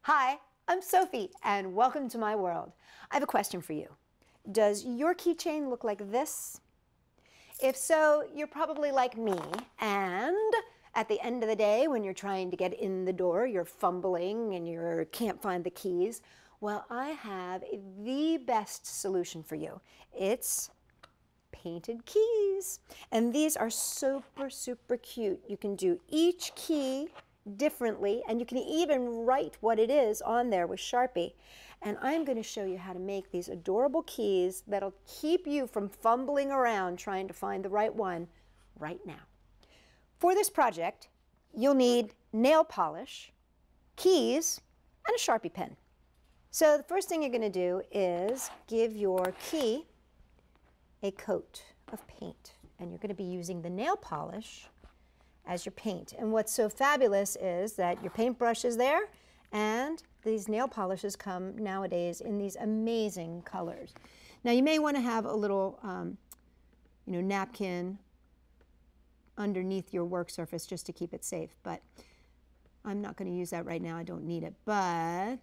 Hi, I'm Sophie, and welcome to my world. I have a question for you. Does your keychain look like this? If so, you're probably like me, and at the end of the day, when you're trying to get in the door, you're fumbling and you can't find the keys. Well, I have the best solution for you. It's painted keys. And these are super, super cute. You can do each key differently, and you can even write what it is on there with Sharpie. And I'm going to show you how to make these adorable keys that'll keep you from fumbling around trying to find the right one right now. For this project, you'll need nail polish, keys, and a Sharpie pen. So the first thing you're going to do is give your key a coat of paint, and you're going to be using the nail polish as your paint. And what's so fabulous is that your paintbrush is there, and these nail polishes come nowadays in these amazing colors. Now you may want to have a little napkin underneath your work surface just to keep it safe, but I'm not going to use that right now. I don't need it, but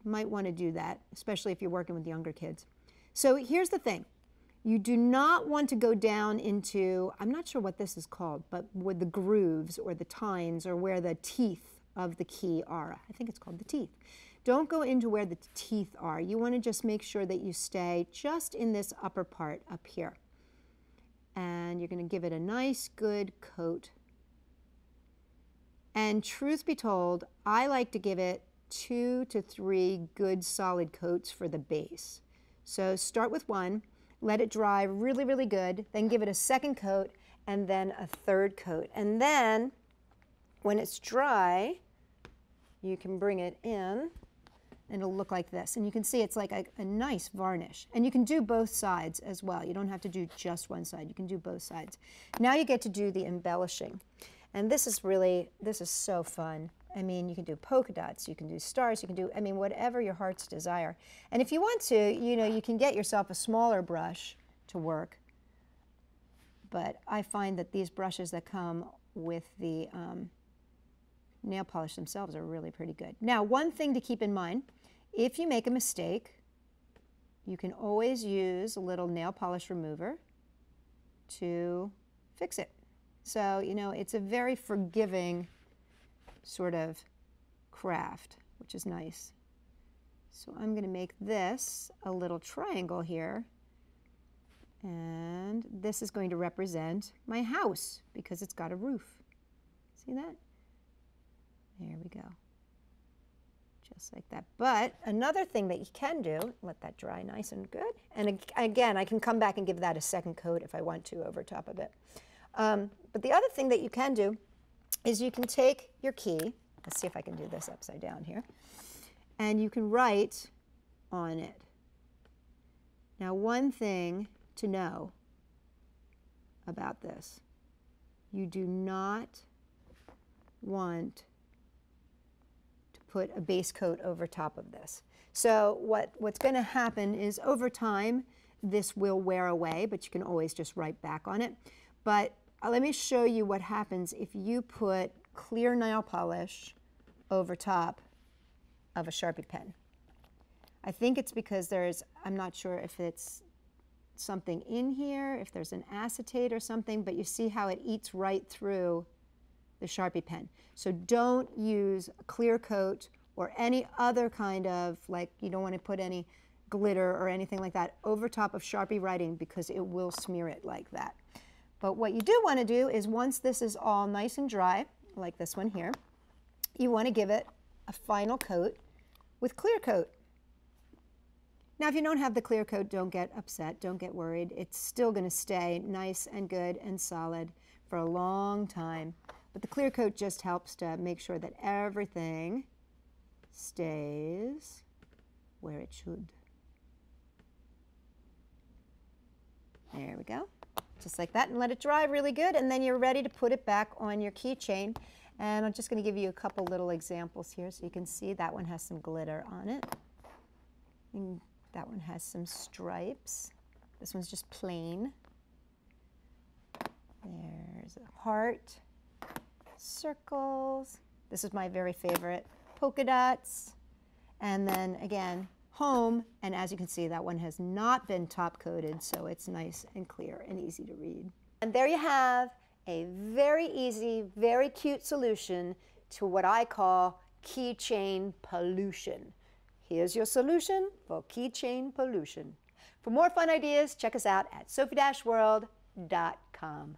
you might want to do that, especially if you're working with younger kids. So here's the thing. You do not want to go down into, I'm not sure what this is called, but with the grooves or the tines or where the teeth of the key are. I think it's called the teeth. Don't go into where the teeth are. You want to just make sure that you stay just in this upper part up here. And you're going to give it a nice, good coat. And truth be told, I like to give it 2 to 3 good solid coats for the base. So start with one. Let it dry really, really good, then give it a second coat, and then a third coat. And then, when it's dry, you can bring it in, and it'll look like this. And you can see it's like a nice varnish. And you can do both sides as well. You don't have to do just one side. You can do both sides. Now you get to do the embellishing. And this is so fun. I mean, you can do polka dots, you can do stars, you can do, whatever your heart's desire. And if you want to, you can get yourself a smaller brush to work. But I find that these brushes that come with the nail polish themselves are really pretty good. Now, one thing to keep in mind, if you make a mistake, you can always use a little nail polish remover to fix it. So, it's a very forgiving sort of craft, which is nice. So I'm going to make this a little triangle here, and this is going to represent my house because it's got a roof. See that? There we go. Just like that. But another thing that you can do, let that dry nice and good, and again, I can come back and give that a second coat if I want to over top of it. But the other thing that you can do is you can take your key, let's see if I can do this upside down here, and you can write on it. Now, one thing to know about this, you do not want to put a base coat over top of this. So what's going to happen is over time, this will wear away, but you can always just write back on it. But let me show you what happens if you put clear nail polish over top of a Sharpie pen. I think it's because I'm not sure if it's something in here, if there's an acetate or something, but you see how it eats right through the Sharpie pen. So don't use a clear coat or any other kind of, you don't want to put any glitter or anything like that over top of Sharpie writing because it will smear it like that. But what you do want to do is once this is all nice and dry, like this one here, you want to give it a final coat with clear coat. Now, if you don't have the clear coat, don't get upset, don't get worried. It's still going to stay nice and good and solid for a long time. But the clear coat just helps to make sure that everything stays where it should. There we go. Just like that, and let it dry really good, and then you're ready to put it back on your keychain. And I'm just going to give you a couple little examples here so you can see that one has some glitter on it. And that one has some stripes. This one's just plain. There's a heart, circles. This is my very favorite, polka dots. And then again, home, and as you can see, that one has not been top coated, so it's nice and clear and easy to read. And there you have a very easy, very cute solution to what I call keychain pollution. Here's your solution for keychain pollution. For more fun ideas, check us out at sophie-world.com.